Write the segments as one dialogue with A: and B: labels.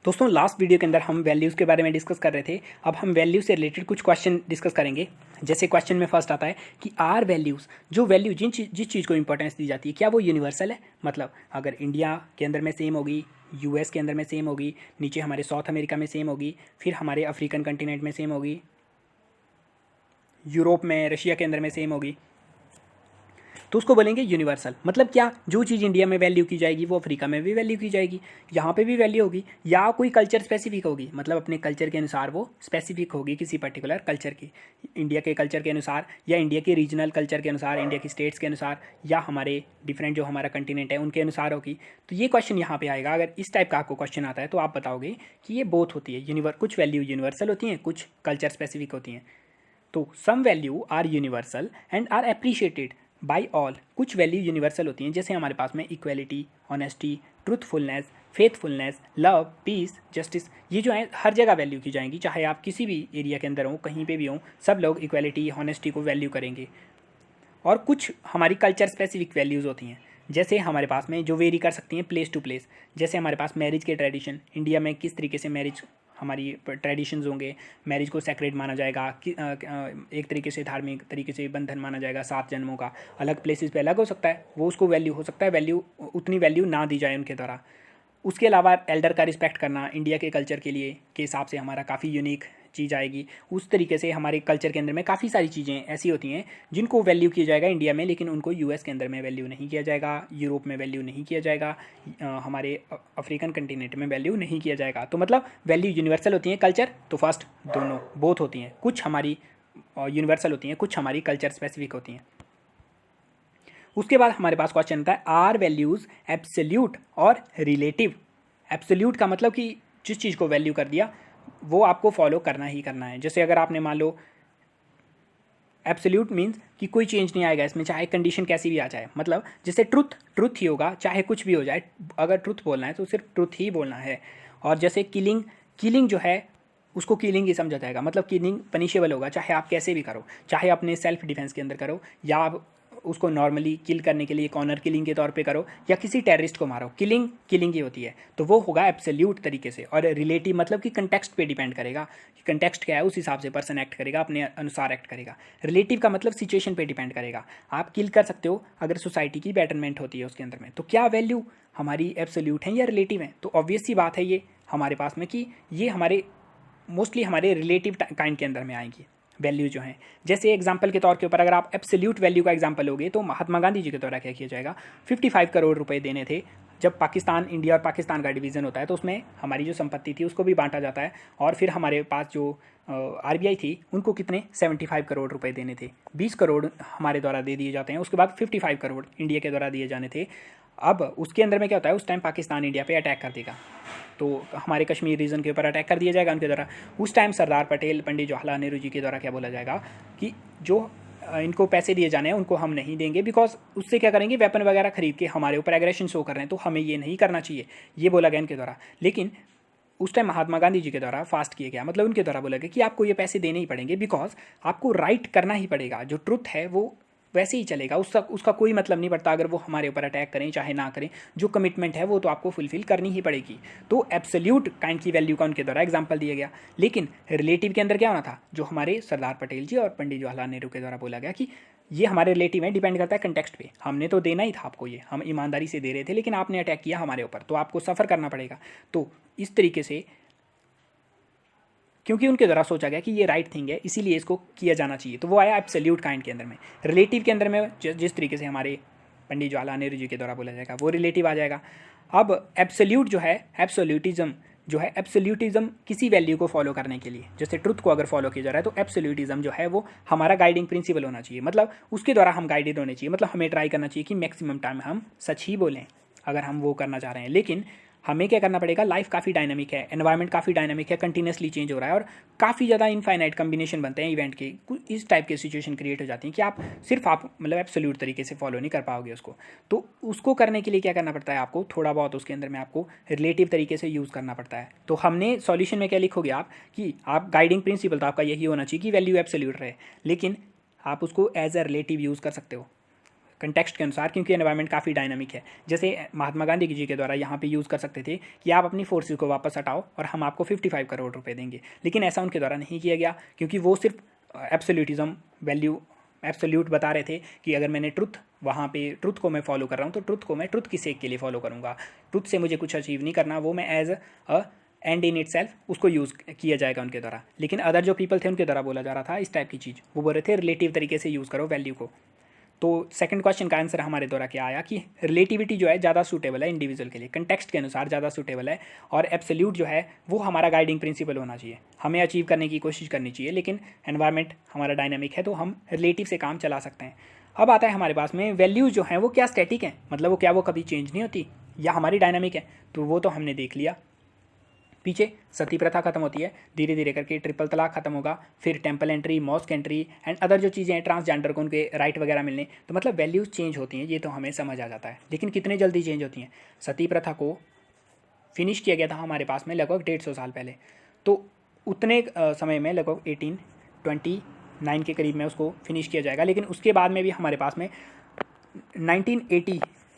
A: दोस्तों last video के अंदर हम वैल्यूज़ के बारे में डिस्कस कर रहे थे। अब हम वैल्यू से रिलेटेड कुछ क्वेश्चन डिस्कस करेंगे। जैसे क्वेश्चन में फर्स्ट आता है कि आर वैल्यूज़, जो वैल्यू जिस चीज़ को इंपॉर्टेंस दी जाती है, क्या वो यूनिवर्सल है? मतलब अगर इंडिया के अंदर में सेम होगी, यूएस के अंदर में सेम होगी, नीचे हमारे साउथ अमेरिका में सेम होगी, फिर हमारे अफ्रीकन कंटिनेंट में सेम होगी, यूरोप में, रशिया के अंदर में सेम होगी, तो उसको बोलेंगे यूनिवर्सल। मतलब क्या, जो चीज़ इंडिया में वैल्यू की जाएगी वो अफ्रीका में भी वैल्यू की जाएगी, यहाँ पे भी वैल्यू होगी, या कोई कल्चर स्पेसिफिक होगी, मतलब अपने कल्चर के अनुसार वो स्पेसिफिक होगी किसी पर्टिकुलर कल्चर की, इंडिया के कल्चर के अनुसार, या इंडिया के रीजनल कल्चर के अनुसार, इंडिया की स्टेट्स के अनुसार, या हमारे डिफरेंट जो हमारा कंटिनेंट है उनके अनुसार होगी। तो ये क्वेश्चन यहाँ पे आएगा। अगर इस टाइप का आपको क्वेश्चन आता है तो आप बताओगे कि ये बोथ होती है, कुछ वैल्यू यूनिवर्सल होती हैं, कुछ कल्चर स्पेसिफिक होती हैं। तो some value are universal and are appreciated by all. कुछ वैल्यू यूनिवर्सल होती हैं, जैसे हमारे पास में equality, honesty, truthfulness, faithfulness, love, peace, justice, ये जो है हर जगह वैल्यू की जाएंगी। चाहे आप किसी भी एरिया के अंदर हो, कहीं पे भी हो, सब लोग इक्वलिटी, ऑनेस्टी को वैल्यू करेंगे। और कुछ हमारी कल्चर स्पेसिफिक वैल्यूज़ होती हैं, जैसे हमारे पास में जो वेरी कर सकती हैं प्लेस टू प्लेस। जैसे हमारे पास मैरिज के ट्रेडिशन, इंडिया में किस तरीके से मैरिज हमारी ट्रेडिशंस होंगे, मैरिज को सेक्रेट माना जाएगा, एक तरीके से धार्मिक तरीके से बंधन माना जाएगा 7 जन्मों का। अलग प्लेसेस पे अलग हो सकता है, वो उसको वैल्यू हो सकता है, वैल्यू उतनी वैल्यू ना दी जाए उनके द्वारा। उसके अलावा एल्डर का रिस्पेक्ट करना, इंडिया के कल्चर के लिए के हिसाब से हमारा काफ़ी यूनिक चीज़ आएगी। उस तरीके से हमारे कल्चर के अंदर में काफ़ी सारी चीज़ें ऐसी होती हैं जिनको वैल्यू किया जाएगा इंडिया में, लेकिन उनको यूएस के अंदर में वैल्यू नहीं किया जाएगा, यूरोप में वैल्यू नहीं किया जाएगा, हमारे अफ्रीकन कंटिनेंट में वैल्यू नहीं किया जाएगा। तो मतलब वैल्यू यूनिवर्सल होती हैं कल्चर, तो फर्स्ट दोनों बोथ होती हैं, कुछ हमारी यूनिवर्सल होती हैं, कुछ हमारी कल्चर स्पेसिफिक होती हैं। उसके बाद हमारे पास क्वेश्चन आता है आर वैल्यूज़ एब्सोल्यूट और रिलेटिव। एब्सोल्यूट का मतलब कि जिस चीज़ को वैल्यू कर दिया वो आपको फॉलो करना ही करना है। जैसे अगर आपने मान लो एब्सोल्यूट मीन्स कि कोई चेंज नहीं आएगा इसमें, चाहे कंडीशन कैसी भी आ जाए। मतलब जैसे ट्रुथ ही होगा, चाहे कुछ भी हो जाए, अगर ट्रुथ बोलना है तो सिर्फ ट्रुथ ही बोलना है। और जैसे किलिंग जो है उसको किलिंग ही समझा जाएगा, मतलब किलिंग पनिशेबल होगा, चाहे आप कैसे भी करो, चाहे अपने सेल्फ डिफेंस के अंदर करो, या आप उसको नॉर्मली किल करने के लिए एक ऑनर किलिंग के तौर पे करो, या किसी टेररिस्ट को मारो, किलिंग ही होती है। तो वो होगा एब्सोल्यूट तरीके से। और रिलेटिव मतलब कि कंटेक्स्ट पे डिपेंड करेगा कि कंटेक्स्ट क्या है, उस हिसाब से पर्सन एक्ट करेगा, अपने अनुसार एक्ट करेगा। रिलेटिव का मतलब सिचुएशन पे डिपेंड करेगा। आप किल कर सकते हो अगर सोसाइटी की बेटरमेंट होती है उसके अंदर में। तो क्या वैल्यू हमारी एब्सोल्यूट है या रिलेटिव है? तो ऑब्वियस सी बात है ये हमारे पास में कि ये हमारे मोस्टली हमारे रिलेटिव काइंड के अंदर में आएंगी वैल्यू जो हैं। जैसे एग्जांपल के तौर के ऊपर अगर आप एब्सोल्यूट वैल्यू का एग्जांपल लोगे तो महात्मा गांधी जी के द्वारा क्या किया जाएगा, 55 करोड़ रुपए देने थे। जब पाकिस्तान, इंडिया और पाकिस्तान का डिवीज़न होता है तो उसमें हमारी जो संपत्ति थी उसको भी बांटा जाता है। और फिर हमारे पास जो आरबीआई थी उनको कितने 75 करोड़ रुपए देने थे। 20 करोड़ हमारे द्वारा दे दिए जाते हैं, उसके बाद 55 करोड़ इंडिया के द्वारा दिए जाने थे। अब उसके अंदर में क्या होता है, उस टाइम पाकिस्तान इंडिया पे अटैक कर देगा, तो हमारे कश्मीर रीजन के ऊपर अटैक कर दिया जाएगा उनके द्वारा। उस टाइम सरदार पटेल, पंडित जवाहरलाल नेहरू जी के द्वारा क्या बोला जाएगा कि जो इनको पैसे दिए जाने हैं उनको हम नहीं देंगे, बिकॉज उससे क्या करेंगे, वेपन वगैरह खरीद के हमारे ऊपर एग्रेशन शो कर रहे हैं, तो हमें ये नहीं करना चाहिए, ये बोला गया इनके द्वारा। लेकिन उस टाइम महात्मा गांधी जी के द्वारा फास्ट किया गया, मतलब उनके द्वारा बोला गया कि आपको ये पैसे देने ही पड़ेंगे, बिकॉज आपको राइट करना ही पड़ेगा, जो ट्रुथ है वो वैसे ही चलेगा, उसका कोई मतलब नहीं पड़ता अगर वो हमारे ऊपर अटैक करें चाहे ना करें, जो कमिटमेंट है वो तो आपको फुलफिल करनी ही पड़ेगी। तो एब्सोल्यूट काइंड की वैल्यू का उनके द्वारा एग्जांपल दिया गया। लेकिन रिलेटिव के अंदर क्या होना था, जो हमारे सरदार पटेल जी और पंडित जवाहरलाल नेहरू के द्वारा बोला गया कि ये हमारे रिलेटिव है, डिपेंड करता है कंटेक्स्ट पे, हमने तो देना ही था आपको, ये हम ईमानदारी से दे रहे थे, लेकिन आपने अटैक किया हमारे ऊपर तो आपको सफ़र करना पड़ेगा। तो इस तरीके से क्योंकि उनके द्वारा सोचा गया कि ये राइट थिंग है इसीलिए इसको किया जाना चाहिए, तो वो आया एब्सोल्यूट काइंड के अंदर में। रिलेटिव के अंदर में जिस तरीके से हमारे पंडित जवाहरलाल नेहरू जी के द्वारा बोला जाएगा वो रिलेटिव आ जाएगा। अब एब्सोल्यूट जो है, एब्सोल्यूटिज्म जो है, एब्सोल्यूटिज्म किसी वैल्यू को फॉलो करने के लिए, जैसे ट्रुथ को अगर फॉलो किया जा रहा है तो एब्सोल्यूटिज्म जो है वो हमारा गाइडिंग प्रिंसिपल होना चाहिए, मतलब उसके द्वारा हम गाइडेड होने चाहिए। मतलब हमें ट्राई करना चाहिए कि मैक्सिमम टाइम हम सच ही बोलें अगर हम वो करना चाह रहे हैं। लेकिन हमें क्या करना पड़ेगा, लाइफ काफ़ी डायनामिक है, एनवायरनमेंट काफ़ी डायनामिक है, कंटिन्यूसली चेंज हो रहा है और काफ़ी ज़्यादा इनफाइनाइट कम्बिनेशन बनते हैं इवेंट के, कुछ इस टाइप के सिचुएशन क्रिएट हो जाती हैं कि आप मतलब एब्सोल्यूट तरीके से फॉलो नहीं कर पाओगे उसको। तो उसको करने के लिए क्या करना पड़ता है, आपको थोड़ा बहुत उसके अंदर में आपको रिलेटिव तरीके से यूज़ करना पड़ता है। तो हमने सॉल्यूशन में क्या लिखोगे आप कि आप गाइडिंग प्रिंसिपल तो आपका यही होना चाहिए कि वैल्यू एब्सोल्यूट रहे, लेकिन आप उसको एज अ रिलेटिव यूज़ कर सकते हो। कंटेक्स्ट के अनुसार, क्योंकि एनवायरनमेंट काफ़ी डायनामिक है। जैसे महात्मा गांधी जी के द्वारा यहाँ पे यूज़ कर सकते थे कि आप अपनी फोर्सेस को वापस हटाओ और हम आपको 55 करोड़ रुपए देंगे, लेकिन ऐसा उनके द्वारा नहीं किया गया, क्योंकि वो सिर्फ एब्सोल्यूटिज्म वैल्यू एब्सोल्यूट बता रहे थे कि अगर मैंने ट्रुथ वहाँ पे ट्रुथ को मैं फॉलो कर रहा हूँ तो ट्रुथ को मैं ट्रुथ की सेक के लिए फॉलो करूँगा, ट्रुथ से मुझे कुछ अचीव नहीं करना, वो मैं as a end in itself उसको यूज़ किया जाएगा उनके द्वारा। लेकिन अदर जो पीपल थे उनके द्वारा बोला जा रहा था इस टाइप की चीज़, वो बोल रहे थे रिलेटिव तरीके से यूज़ करो वैल्यू को। तो सेकंड क्वेश्चन का आंसर हमारे द्वारा क्या आया कि रिलेटिविटी जो है ज़्यादा सूटेबल है इंडिविजुअल के लिए, कंटेक्स्ट के अनुसार ज़्यादा सूटेबल है, और एब्सोल्यूट जो है वो हमारा गाइडिंग प्रिंसिपल होना चाहिए, हमें अचीव करने की कोशिश करनी चाहिए, लेकिन एनवायरनमेंट हमारा डायनामिक है तो हम रिलेटिव से काम चला सकते हैं। अब आता है हमारे पास में वैल्यूज़ जो हैं वो क्या स्टैटिक हैं, मतलब वो क्या वो कभी चेंज नहीं होती या हमारी डायनामिक है, तो वो तो हमने देख लिया। पीछे सती प्रथा खत्म होती है, धीरे धीरे करके ट्रिपल तलाक खत्म होगा, फिर temple entry, mosque entry and other जो चीज़ें हैं, ट्रांसजेंडर को उनके राइट वगैरह मिलने, तो मतलब वैल्यूज़ चेंज होती हैं, ये तो हमें समझ आ जाता है। लेकिन कितने जल्दी चेंज होती हैं? सती प्रथा को फिनिश किया गया था हमारे पास में लगभग 150 साल पहले, तो उतने समय में लगभग 1829 के करीब में उसको फिनिश किया जाएगा, लेकिन उसके बाद में भी हमारे पास में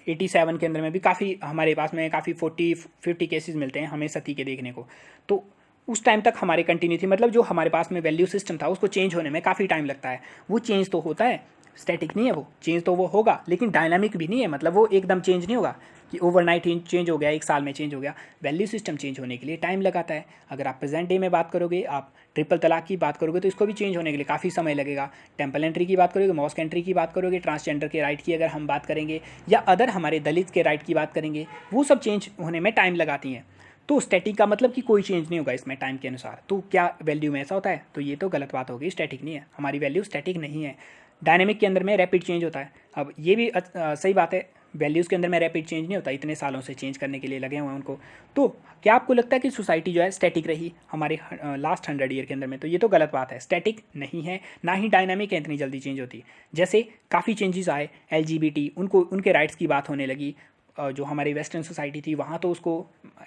A: 1987 के अंदर में भी काफ़ी हमारे पास में काफ़ी 40-50 केसेस मिलते हैं हमें सती के देखने को। तो उस टाइम तक हमारे कंटिन्यू थी, मतलब जो हमारे पास में वैल्यू सिस्टम था उसको चेंज होने में काफ़ी टाइम लगता है। वो चेंज तो होता है, स्टैटिक नहीं है वो, चेंज तो वो होगा लेकिन डायनामिक भी नहीं है, मतलब वो एकदम चेंज नहीं होगा कि ओवरनाइट चेंज हो गया, एक साल में चेंज हो गया। वैल्यू सिस्टम चेंज होने के लिए टाइम लगाता है। अगर आप प्रेजेंट डे में बात करोगे, आप ट्रिपल तलाक की बात करोगे तो इसको भी चेंज होने के लिए काफ़ी समय लगेगा। टेम्पल एंट्री की बात करोगे, मॉस्क एंट्री की बात करोगे, ट्रांसजेंडर के राइट की अगर हम बात करेंगे, या अदर हमारे दलित के राइट की बात करेंगे, वो सब चेंज होने में टाइम लगाती हैं। तो स्टैटिक का मतलब कि कोई चेंज नहीं होगा इसमें टाइम के अनुसार। तो क्या वैल्यू में ऐसा होता है? तो ये तो गलत बात होगी, स्टैटिक नहीं है, हमारी वैल्यू स्टैटिक नहीं है। डायनेमिक के अंदर में रैपिड चेंज होता है। अब ये भी सही बात है, वैल्यूज़ के अंदर में रैपिड चेंज नहीं होता, इतने सालों से चेंज करने के लिए लगे हुए हैं उनको। तो क्या आपको लगता है कि सोसाइटी जो है स्टैटिक रही हमारे लास्ट 100 ईयर के अंदर में? तो ये तो गलत बात है, स्टैटिक नहीं है, ना ही डायनामिक है, इतनी जल्दी चेंज होती। जैसे काफ़ी चेंजेस आए, LGBT उनको उनके राइट्स की बात होने लगी, जो हमारी वेस्टर्न सोसाइटी थी वहाँ तो उसको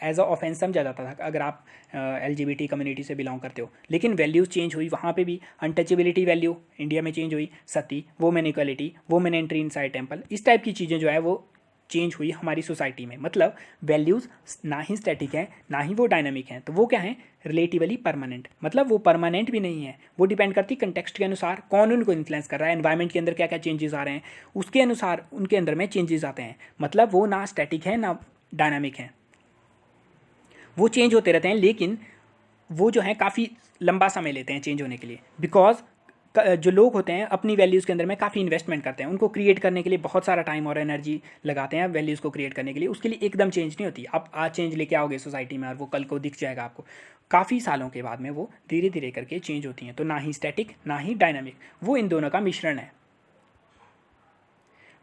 A: एज अ ऑफेंस समझा जाता था अगर आप LGBT कम्युनिटी से बिलोंग करते हो। लेकिन वैल्यूज़ चेंज हुई, वहाँ पे भी अनटचेबिलिटी वैल्यू इंडिया में चेंज हुई, sati, women equality, women entry inside temple, इस टाइप की चीज़ें जो है वो चेंज हुई हमारी सोसाइटी में। मतलब वैल्यूज़ ना ही स्टैटिक हैं ना ही वो डायनामिक हैं, तो वो क्या हैं? Relatively permanent. मतलब वो परमानेंट भी नहीं है, वो डिपेंड करती कंटेक्स्ट के अनुसार, कौन उनको इन्फ्लुएंस कर रहा है, एनवायरनमेंट के अंदर क्या क्या चेंजेस आ रहे हैं, उसके अनुसार उनके अंदर में चेंजेस आते हैं। मतलब वो ना स्टैटिक है ना डायनामिक है, वो चेंज होते रहते हैं, लेकिन वो जो है काफ़ी लंबा समय लेते हैं चेंज होने के लिए। बिकॉज जो लोग होते हैं अपनी वैल्यूज़ के अंदर में काफ़ी इन्वेस्टमेंट करते हैं, उनको क्रिएट करने के लिए बहुत सारा टाइम और एनर्जी लगाते हैं वैल्यूज़ को क्रिएट करने के लिए। उसके लिए एकदम चेंज नहीं होती, आप आज चेंज लेके आओगे सोसाइटी में और वो कल को दिख जाएगा आपको, काफ़ी सालों के बाद में वो धीरे धीरे करके चेंज होती हैं। तो ना ही स्टैटिक ना ही डायनामिक, वो इन दोनों का मिश्रण है।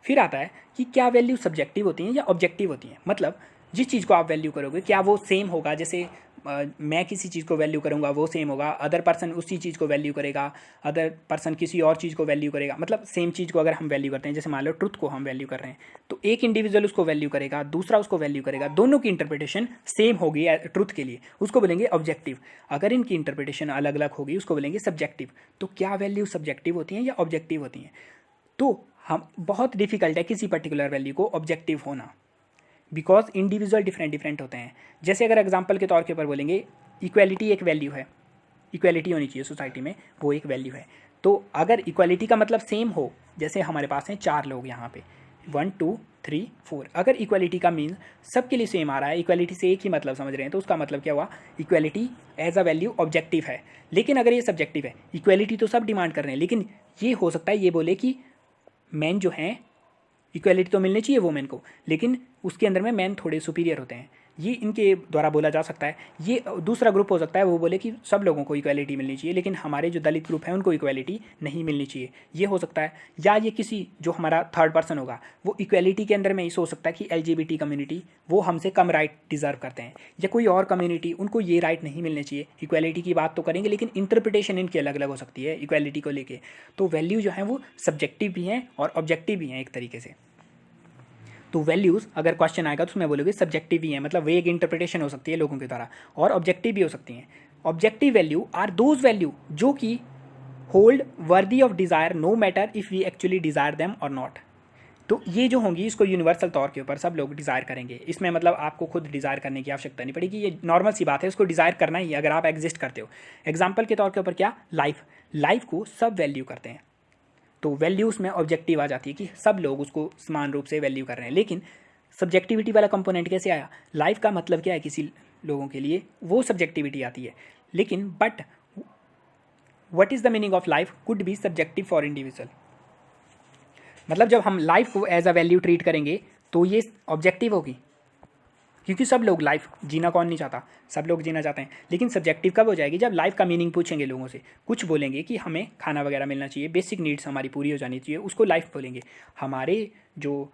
A: फिर आता है कि क्या वैल्यू सब्जेक्टिव होती हैं या ऑब्जेक्टिव होती हैं। मतलब जिस चीज़ को आप वैल्यू करोगे क्या वो सेम होगा? जैसे मैं किसी चीज़ को वैल्यू करूँगा वो सेम होगा, अदर पर्सन उसी चीज़ को वैल्यू करेगा, अदर पर्सन किसी और चीज़ को वैल्यू करेगा। मतलब सेम चीज़ को अगर हम वैल्यू करते हैं, जैसे मान लो ट्रुथ को हम वैल्यू कर रहे हैं, तो एक इंडिविजुअल उसको वैल्यू करेगा, दूसरा उसको वैल्यू करेगा, दोनों की इंटरप्रिटेशन सेम होगी ट्रुथ के लिए, उसको बोलेंगे ऑब्जेक्टिव। अगर इनकी इंटरप्रिटेशन अलग अलग होगी उसको बोलेंगे सब्जेक्टिव। तो क्या वैल्यू सब्जेक्टिव होती हैं या ऑब्जेक्टिव होती हैं? तो हम बहुत डिफिकल्ट है किसी पर्टिकुलर वैल्यू को ऑब्जेक्टिव होना, बिकॉज इंडिविजुअल डिफरेंट डिफरेंट होते हैं। जैसे अगर एग्जांपल के तौर के ऊपर बोलेंगे, इक्वालिटी एक वैल्यू है, इक्वालिटी होनी चाहिए सोसाइटी में, वो एक वैल्यू है। तो अगर इक्वालिटी का मतलब सेम हो, जैसे हमारे पास हैं 4 लोग यहाँ पे, 1 2 3 4, अगर इक्वालिटी का मीन सबके लिए सेम आ रहा है, इक्वालिटी से एक ही मतलब समझ रहे हैं, तो उसका मतलब क्या हुआ? Equality as a value objective है। लेकिन अगर ये सब्जेक्टिव है, इक्वालिटी तो सब डिमांड कर रहे हैं, लेकिन ये हो सकता है ये बोले कि मैन जो हैं, इक्वालिटी तो मिलनी चाहिए वोमेन को, लेकिन उसके अंदर में मैन थोड़े सुपीरियर होते हैं, ये इनके द्वारा बोला जा सकता है। ये दूसरा ग्रुप हो सकता है, वो बोले कि सब लोगों को इक्वालिटी मिलनी चाहिए, लेकिन हमारे जो दलित ग्रुप है उनको इक्वालिटी नहीं मिलनी चाहिए, ये हो सकता है। या ये किसी जो हमारा थर्ड पर्सन होगा वो इक्वालिटी के अंदर में ये सोच सकता है कि LGBT कम्युनिटी वो हमसे कम राइट डिजर्व करते हैं, या कोई और कम्युनिटी उनको ये राइट नहीं मिलने चाहिए। इक्वालिटी की बात तो करेंगे लेकिन इंटरप्रिटेशन इनकी अलग अलग हो सकती है इक्वालिटी को लेके। तो वैल्यू जो है वो सब्जेक्टिव भी हैं और ऑब्जेक्टिव भी हैं एक तरीके से। तो वैल्यूज़ अगर क्वेश्चन आएगा तो उसमें बोलोगे सब्जेक्टिव ही है, मतलब वेग इंटरप्रिटेशन हो सकती है लोगों के द्वारा, और ऑब्जेक्टिव भी हो सकती हैं। Objective value are those value जो कि hold worthy of desire no matter if we actually desire them और नॉट। तो ये जो होंगी इसको यूनिवर्सल तौर के ऊपर सब लोग डिज़ायर करेंगे। इसमें मतलब आपको खुद डिज़ायर करने की आवश्यकता नहीं पड़ेगी, ये नॉर्मल सी बात है, उसको डिज़ायर करना ही अगर आप एग्जिस्ट करते हो। एग्जाम्पल के तौर के ऊपर क्या, लाइफ को सब वैल्यू करते हैं, तो वैल्यूज़ में ऑब्जेक्टिव आ जाती है कि सब लोग उसको समान रूप से वैल्यू कर रहे हैं। लेकिन सब्जेक्टिविटी वाला कंपोनेंट कैसे आया, लाइफ का मतलब क्या है किसी लोगों के लिए, वो सब्जेक्टिविटी आती है। लेकिन but what is the meaning of life could be subjective for individual. मतलब जब हम लाइफ को एज अ वैल्यू ट्रीट करेंगे तो ये ऑब्जेक्टिव होगी, क्योंकि सब लोग लाइफ जीना कौन नहीं चाहता, सब लोग जीना चाहते हैं। लेकिन सब्जेक्टिव कब हो जाएगी, जब लाइफ का मीनिंग पूछेंगे लोगों से, कुछ बोलेंगे कि हमें खाना वगैरह मिलना चाहिए, बेसिक नीड्स हमारी पूरी हो जानी चाहिए, उसको लाइफ बोलेंगे। हमारे जो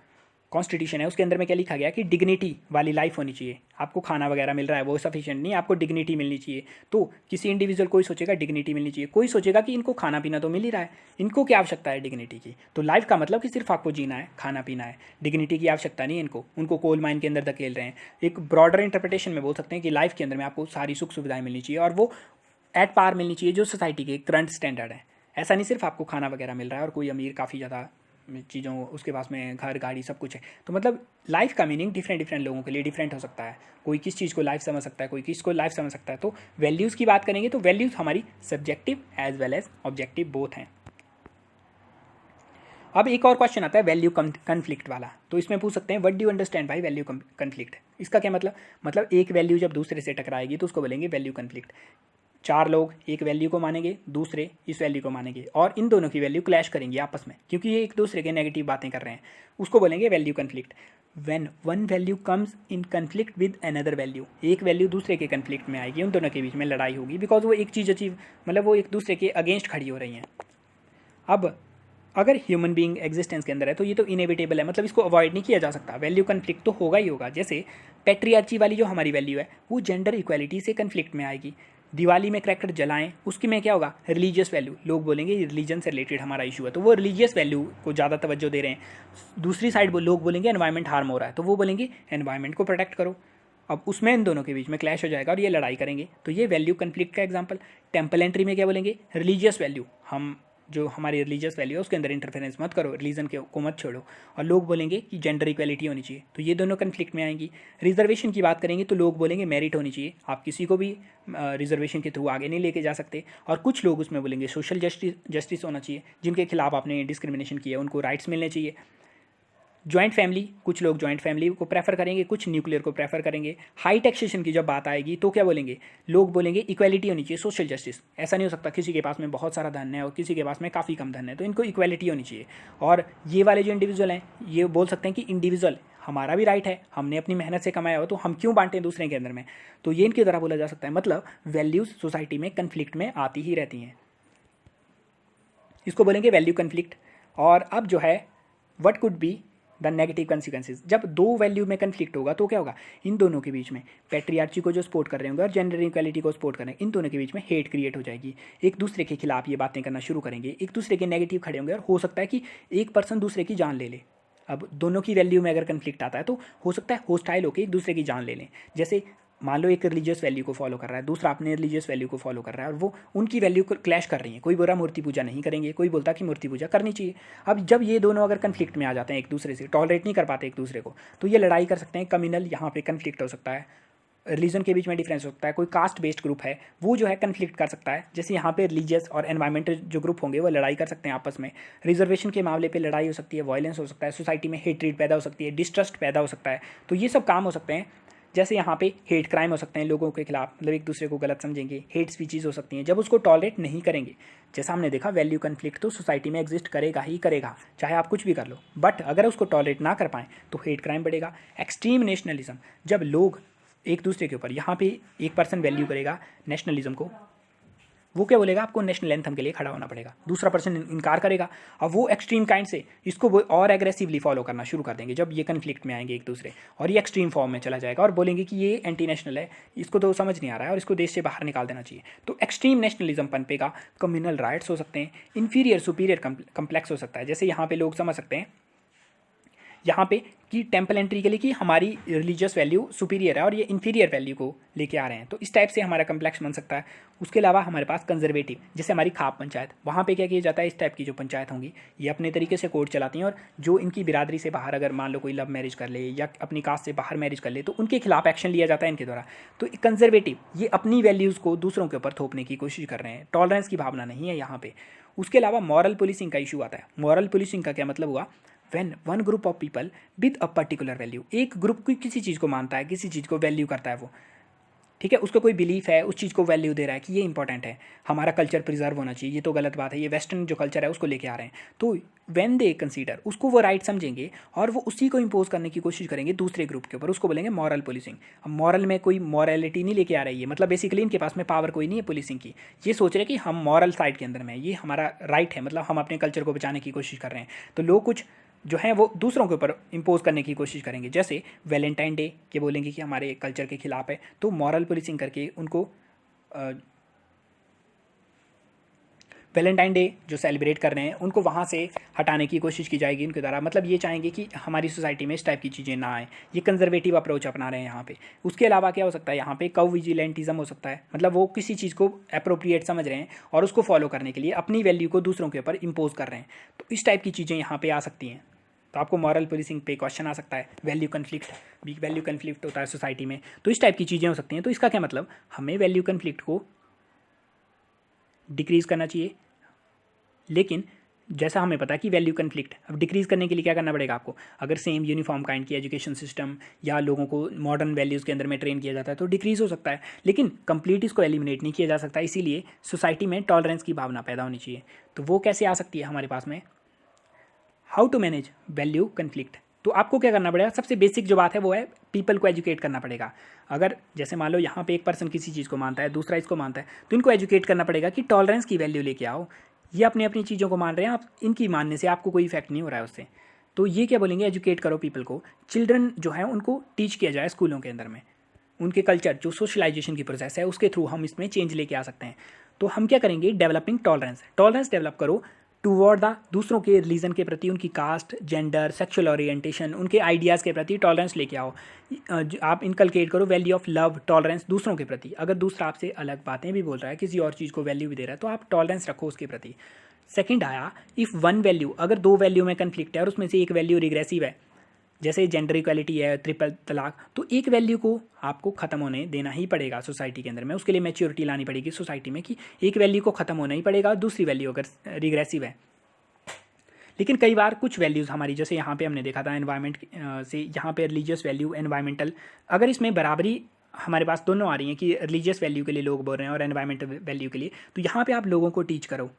A: कॉन्स्टिट्यूशन है उसके अंदर में क्या लिखा गया कि डिग्निटी वाली लाइफ होनी चाहिए, आपको खाना वगैरह मिल रहा है वो सफिशिएंट नहीं, आपको डिग्निटी मिलनी चाहिए। तो किसी इंडिविजुअल कोई सोचेगा डिग्निटी मिलनी चाहिए, कोई सोचेगा कि इनको खाना पीना तो मिल ही रहा है, इनको क्या आवश्यकता है डिग्निटी की। तो लाइफ का मतलब कि सिर्फ आपको जीना है, खाना पीना है, डिग्निटी की आवश्यकता नहीं है इनको, उनको कोल माइन के अंदर धकेल रहे हैं। एक ब्रॉडर इंटरप्रिटेशन में बोल सकते हैं कि लाइफ के अंदर में आपको सारी सुख सुविधाएं मिलनी चाहिए और वो एट पार मिलनी चाहिए जो सोसाइटी के करंट स्टैंडर्ड है। ऐसा नहीं सिर्फ आपको खाना वगैरह मिल रहा है और कोई अमीर काफ़ी ज़्यादा चीज़ों उसके पास में घर गाड़ी सब कुछ है। तो मतलब लाइफ का मीनिंग डिफरेंट लोगों के लिए डिफरेंट हो सकता है, कोई किस चीज़ को लाइफ समझ सकता है, कोई किस को लाइफ समझ सकता है। तो वैल्यूज़ की बात करेंगे तो वैल्यूज़ हमारी subjective as well as objective both हैं। अब एक और क्वेश्चन आता है वैल्यू कन्फ्लिक्ट वाला, तो इसमें पूछ सकते हैं what do you understand by value conflict. इसका क्या मतलब एक वैल्यू जब दूसरे से टकराएगी तो उसको बोलेंगे वैल्यू कन्फ्लिक्ट। चार लोग एक वैल्यू को मानेंगे, दूसरे इस वैल्यू को मानेंगे और इन दोनों की वैल्यू क्लैश करेंगी आपस में, क्योंकि ये एक दूसरे के नेगेटिव बातें कर रहे हैं, उसको बोलेंगे value conflict. When one value comes in conflict with another value, एक वैल्यू दूसरे के कन्फ्लिक्ट में आएगी, उन दोनों के बीच में लड़ाई होगी, बिकॉज वो एक चीज़ अचीव मतलब वो एक दूसरे के अगेंस्ट खड़ी हो रही हैं। अब अगर ह्यूमन बीइंग एग्जिस्टेंस के अंदर है तो ये तो इनेविटेबल है, मतलब इसको अवॉइड नहीं किया जा सकता, वैल्यू कन्फ्लिक्ट तो होगा ही होगा। जैसे पैट्रियार्ची वाली जो हमारी वैल्यू है वो जेंडर इक्वालिटी से कन्फ्लिक्ट में आएगी। दिवाली में क्रैकर जलाएं, उसकी में क्या होगा, रिलीजियस वैल्यू, लोग बोलेंगे रिलीजन से रिलेटेड हमारा इशू है तो वो रिलीजियस वैल्यू को ज़्यादा तवज्जो दे रहे हैं। दूसरी साइड लोग बोलेंगे एनवायरमेंट हार्म हो रहा है तो वो बोलेंगे एनवायरमेंट को प्रोटेक्ट करो। अब उसमें इन दोनों के बीच में क्लैश हो जाएगा और ये लड़ाई करेंगे, तो ये वैल्यू कन्फ्लिक्ट का एग्जाम्पल। टेम्पल एंट्री में क्या बोलेंगे, रिलीजियस वैल्यू, हम जो हमारी रिलीजियस वैल्यू है उसके अंदर इंटरफेरेंस मत करो, रिलीजन को मत छोड़ो, और लोग बोलेंगे कि जेंडर इक्वालिटी होनी चाहिए, तो ये दोनों कन्फ्लिक्ट में आएंगी। रिजर्वेशन की बात करेंगे तो लोग बोलेंगे मेरिट होनी चाहिए, आप किसी को भी रिजर्वेशन के थ्रू आगे नहीं लेके जा सकते, और कुछ लोग उसमें बोलेंगे सोशल जस्टिस होना चाहिए, जिनके खिलाफ आपने डिस्क्रिमिनेशन किया उनको राइट्स मिलने चाहिए। जॉइंट फैमिली, कुछ लोग जॉइंट फैमिली को प्रेफर करेंगे, कुछ न्यूक्लियर को प्रेफर करेंगे। हाई टैक्सेशन की जब बात आएगी तो क्या बोलेंगे, लोग बोलेंगे इक्वालिटी होनी चाहिए, सोशल जस्टिस। ऐसा नहीं हो सकता किसी के पास में बहुत सारा धन है और किसी के पास में काफ़ी कम धन है, तो इनको इक्वालिटी होनी चाहिए। और ये वाले जो इंडिविजुअल हैं ये बोल सकते हैं कि इंडिविजुअल हमारा भी राइट है, हमने अपनी मेहनत से कमाया हो तो हम क्यों बांटें दूसरे के अंदर में, तो ये इनकी तरह बोला जा सकता है। मतलब वैल्यूज़ सोसाइटी में कन्फ्लिक्ट में आती ही रहती हैं, इसको बोलेंगे वैल्यू कन्फ्लिक्ट। और अब जो है what could be the negative consequences, जब दो वैल्यू में कन्फ्लिक्ट होगा तो क्या होगा, इन दोनों के बीच में पैट्रियार्ची को जो सपोर्ट कर रहे होंगे और जेंडर इक्वालिटी को सपोर्ट कर रहे हैं, इन दोनों के बीच में हेट क्रिएट हो जाएगी, एक दूसरे के खिलाफ ये बातें करना शुरू करेंगे, एक दूसरे के नेगेटिव खड़े होंगे और हो सकता है कि एक पर्सन दूसरे की जान ले ले। अब दोनों की वैल्यू में अगर कन्फ्लिक्ट आता है तो हो सकता है होस्टाइल होकर एक दूसरे की जान ले लें। जैसे मान लो एक रिलीजियस वैल्यू को फॉलो कर रहा है, दूसरा अपने रिलीजियस वैल्यू को फॉलो कर रहा है और वो उनकी वैल्यू को क्लैश कर रही है। कोई बोला मूर्ति पूजा नहीं करेंगे, कोई बोलता कि मूर्ति पूजा करनी चाहिए। अब जब ये दोनों अगर कन्फ्लिक्ट में आ जाते हैं, एक दूसरे से टॉलरेट नहीं कर पाते एक दूसरे को, तो ये लड़ाई कर सकते हैं, कम्युनल यहाँ पे कन्फ्लिक्ट हो सकता है, रिलीजन के बीच में डिफरेंस हो सकता है, कोई कास्ट बेस्ड ग्रुप है वो जो है कन्फ्लिक्ट कर सकता है। जैसे यहाँ पे रिलीजियस और एनवायरमेंटल जो ग्रुप होंगे वो लड़ाई कर सकते हैं आपस में, रिजर्वेशन के मामले पे लड़ाई हो सकती है, वायलेंस हो सकता है, सोसाइटी में हेट्रेड पैदा हो सकती है, डिस्ट्रस्ट पैदा हो सकता है, तो ये सब काम हो सकते हैं। जैसे यहाँ पे हेट क्राइम हो सकते हैं, लोगों के खिलाफ मतलब एक दूसरे को गलत समझेंगे, हेट स्पीचेज हो सकती हैं, जब उसको टॉलरेट नहीं करेंगे। जैसा हमने देखा वैल्यू कन्फ्लिक्ट तो सोसाइटी में एग्जिस्ट करेगा ही करेगा, चाहे आप कुछ भी कर लो, बट अगर उसको टॉलरेट ना कर पाएँ तो हेट क्राइम बढ़ेगा। एक्सट्रीम नेशनलिज्म, जब लोग एक दूसरे के ऊपर, यहाँ पे एक पर्सन वैल्यू करेगा नेशनलिज्म को, वो क्या बोलेगा आपको नेशनल एंथम के लिए खड़ा होना पड़ेगा, दूसरा पर्सन इनकार करेगा, अब वो एक्सट्रीम काइंड से इसको वो और एग्रेसिवली फॉलो करना शुरू कर देंगे जब ये कन्फ्लिक्ट में आएंगे एक दूसरे, और ये एक्सट्रीम फॉर्म में चला जाएगा और बोलेंगे कि ये एंटी नेशनल है, इसको तो समझ नहीं आ रहा है और इसको देश से बाहर निकाल देना चाहिए। तो एक्सट्रीम नेशनलिज्म पनपेगा, कम्युनल राइट्स हो सकते हैं, इन्फीरियर सुपीरियर कम्प्लेक्स हो सकता है। जैसे यहाँ पे लोग समझ सकते हैं यहाँ पे कि टेम्पल एंट्री के लिए कि हमारी रिलीजियस वैल्यू सुपीरियर है और ये इन्फीरियर वैल्यू को लेके आ रहे हैं, तो इस टाइप से हमारा कम्प्लेक्स बन सकता है। उसके अलावा हमारे पास कंजर्वेटिव, जैसे हमारी खाप पंचायत, वहाँ पे क्या किया जाता है, इस टाइप की जो पंचायत होंगी ये अपने तरीके से कोर्ट चलाती हैं और जो इनकी बिरादरी से बाहर अगर मान लो कोई लव मैरिज कर ले या अपनी कास्ट से बाहर मैरिज कर ले तो उनके खिलाफ एक्शन लिया जाता है इनके द्वारा। तो कंजर्वेटिव ये अपनी वैल्यूज़ को दूसरों के ऊपर थोपने की कोशिश कर रहे हैं, टॉलरेंस की भावना नहीं है यहाँ पे। उसके अलावा मॉरल पुलिसिंग का इशू आता है। मॉरल पुलिसिंग का क्या मतलब हुआ, when one group of people with a particular value, एक ग्रुप की किसी चीज़ को मानता है, किसी चीज़ को वैल्यू करता है वो, ठीक है, उसका कोई बिलीफ है, उस चीज़ को वैल्यू दे रहा है कि ये इंपॉर्टेंट है, हमारा कल्चर प्रिजर्व होना चाहिए, ये तो गलत बात है, ये वेस्टर्न जो कल्चर है उसको लेके आ रहे हैं, तो व्हेन दे कंसीडर, उसको वो राइट समझेंगे और वो उसी को इम्पोज करने की कोशिश करेंगे दूसरे ग्रुप के ऊपर, उसको बोलेंगे मॉरल पुलिसिंग। अब मॉरल में कोई मॉरलिटी नहीं लेके आ रही है, मतलब बेसिकली इनके पास में पावर कोई नहीं है पुलिसिंग की, ये सोच रहे हैं कि हम मॉरल साइड के अंदर में, ये हमारा राइट है, मतलब हम अपने कल्चर को बचाने की कोशिश कर रहे हैं, तो लोग कुछ जो है वो दूसरों के ऊपर इम्पोज करने की कोशिश करेंगे। जैसे वैलेंटाइन डे के बोलेंगे कि हमारे कल्चर के खिलाफ है, तो मॉरल पुलिसिंग करके उनको वैलेंटाइन डे जो सेलिब्रेट कर रहे हैं उनको वहाँ से हटाने की कोशिश की जाएगी उनके द्वारा, मतलब ये चाहेंगे कि हमारी सोसाइटी में इस टाइप की चीज़ें ना आए, ये कंजर्वेटिव अप्रोच अपना रहे हैं यहाँ पे। उसके अलावा क्या हो सकता है, यहाँ पे कव विजिलेंटिज्म हो सकता है, मतलब वो किसी चीज़ को अप्रोप्रिएट समझ रहे हैं और उसको फॉलो करने के लिए अपनी वैल्यू को दूसरों के ऊपर इम्पोज कर रहे हैं, तो इस टाइप की चीज़ें यहाँ पे आ सकती हैं। तो आपको मॉरल पुलिसिंग पे क्वेश्चन आ सकता है, वैल्यू कन्फ्लिक्ट, भी वैल्यू कन्फ्लिक्ट होता है सोसाइटी में, तो इस टाइप की चीज़ें हो सकती हैं। तो इसका क्या मतलब, हमें वैल्यू कन्फ्लिक्ट को डिक्रीज़ करना चाहिए, लेकिन जैसा हमें पता है कि वैल्यू कन्फ्लिक्ट अब डिक्रीज़ करने के लिए क्या करना पड़ेगा आपको, अगर सेम यूनिफॉर्म काइंड की एजुकेशन सिस्टम या लोगों को मॉडर्न वैल्यूज़ के अंदर में ट्रेन किया जाता है तो डिक्रीज़ हो सकता है, लेकिन कंप्लीट इसको एलिमिनेट नहीं किया जा सकता, इसीलिए सोसाइटी में टॉलरेंस की भावना पैदा होनी चाहिए। तो वो कैसे आ सकती है हमारे पास में, how to manage value conflict. तो आपको क्या करना पड़ेगा, सबसे बेसिक जो बात है वो है पीपल को एजुकेट करना पड़ेगा। अगर जैसे मान लो यहाँ पे एक पर्सन किसी चीज़ को मानता है, दूसरा इसको मानता है, तो इनको एजुकेट करना पड़ेगा कि टॉलरेंस की वैल्यू लेके आओ, ये अपनी अपनी चीज़ों को मान रहे हैं, आप इनकी मानने से आपको कोई इफेक्ट नहीं हो रहा है उससे। तो ये क्या बोलेंगे, एजुकेट करो पीपल को, चिल्ड्रन जो है उनको टीच किया जाए स्कूलों के अंदर में, उनके कल्चर जो सोशलाइजेशन की प्रोसेस है उसके थ्रू हम इसमें चेंज लेके आ सकते हैं। तो हम क्या करेंगे, डेवलपिंग टॉलरेंस, टॉलरेंस डेवलप करो टूवर्ड द दूसरों के रिलीजन के प्रति, उनकी कास्ट, जेंडर, सेक्सुअल ओरिएंटेशन, उनके आइडियाज़ के प्रति टॉलरेंस लेके आओ। आप इनकलकेट करो वैल्यू ऑफ लव, टॉलरेंस दूसरों के प्रति, अगर दूसरा आपसे अलग बातें भी बोल रहा है, किसी और चीज़ को वैल्यू भी दे रहा है, तो आप टॉलरेंस रखो उसके प्रति। सेकंड आया, इफ़ वन वैल्यू, अगर दो वैल्यू में कन्फ्लिक्ट है और उसमें से एक वैल्यू रिग्रेसिव है, जैसे जेंडर इक्वालिटी है, ट्रिपल तलाक, तो एक वैल्यू को आपको ख़त्म होने देना ही पड़ेगा सोसाइटी के अंदर में, उसके लिए मैच्योरिटी लानी पड़ेगी सोसाइटी में कि एक वैल्यू को ख़त्म होना ही पड़ेगा, दूसरी वैल्यू अगर रिग्रेसिव है। लेकिन कई बार कुछ वैल्यूज़ हमारी, जैसे यहाँ पे हमने देखा था एनवायरनमेंट से, यहाँ पे रिलीजियस वैल्यू, एनवायरमेंटल, अगर इसमें बराबरी हमारे पास दोनों आ रही हैं कि रिलीजियस वैल्यू के लिए लोग बोल रहे हैं और एनवायरमेंटल वैल्यू के लिए, तो यहाँ पे आप लोगों को टीच करो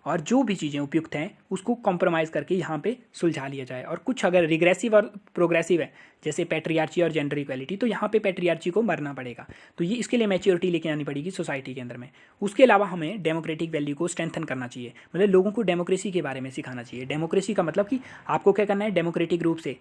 A: और जो भी चीज़ें उपयुक्त हैं उसको कॉम्प्रोमाइज़ करके यहाँ पे सुलझा लिया जाए। और कुछ अगर रिग्रेसिव और प्रोग्रेसिव है, जैसे पैट्रियार्ची और जेंडर इक्वालिटी, तो यहाँ पे पैट्रियार्ची को मरना पड़ेगा, तो ये इसके लिए मैच्योरिटी लेके आनी पड़ेगी सोसाइटी के अंदर में। उसके अलावा हमें डेमोक्रेटिक वैल्यू को स्ट्रेंथन करना चाहिए, मतलब लोगों को डेमोक्रेसी के बारे में सिखाना चाहिए। डेमोक्रेसी का मतलब कि आपको क्या करना है, डेमोक्रेटिक रूप से,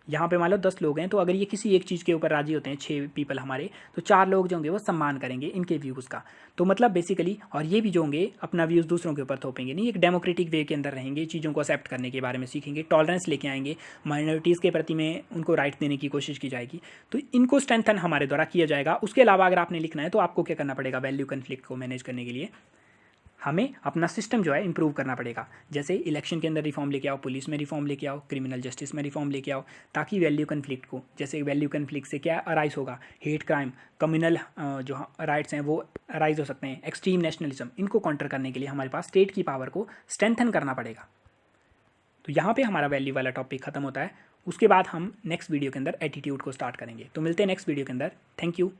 A: यहाँ पे मान लो 10 लोग हैं, तो अगर ये किसी एक चीज़ के ऊपर राजी होते हैं, 6 पीपल हमारे, तो 4 लोग जो होंगे वो सम्मान करेंगे इनके व्यूज़ का। तो मतलब बेसिकली, और ये भी जो होंगे अपना व्यूज़ दूसरों के ऊपर थोपेंगे नहीं, एक डेमोक्रेटिक वे के अंदर रहेंगे, चीज़ों को एक्सेप्ट करने के बारे में सीखेंगे, टॉलरेंस लेके आएंगे, माइनॉरिटीज़ के प्रति में उनको राइट देने की कोशिश की जाएगी। तो इनको स्ट्रेंथन हमारे द्वारा किया जाएगा। उसके अलावा अगर आपने लिखना है तो आपको क्या करना पड़ेगा, वैल्यू कन्फ्लिक्ट को मैनेज करने के लिए हमें अपना सिस्टम जो है इंप्रूव करना पड़ेगा। जैसे इलेक्शन के अंदर रिफॉर्म लेके आओ, पुलिस में रिफॉर्म लेके आओ, क्रिमिनल जस्टिस में रिफॉर्म लेके आओ, ताकि वैल्यू कन्फ्लिक्ट को, जैसे वैल्यू कन्फ्लिक्ट से क्या अराइज होगा, हेट क्राइम, कम्युनल जो राइट्स हैं वो अराइज हो सकते हैं, एक्सट्रीम नेशनलिज्म, इनको काउंटर करने के लिए हमारे पास स्टेट की पावर को स्ट्रेंथन करना पड़ेगा। तो यहाँ पे हमारा वैल्यू वाला टॉपिक खत्म होता है। उसके बाद हम नेक्स्ट वीडियो के अंदर एटीट्यूड को स्टार्ट करेंगे। तो मिलते हैं नेक्स्ट वीडियो के अंदर। Thank you.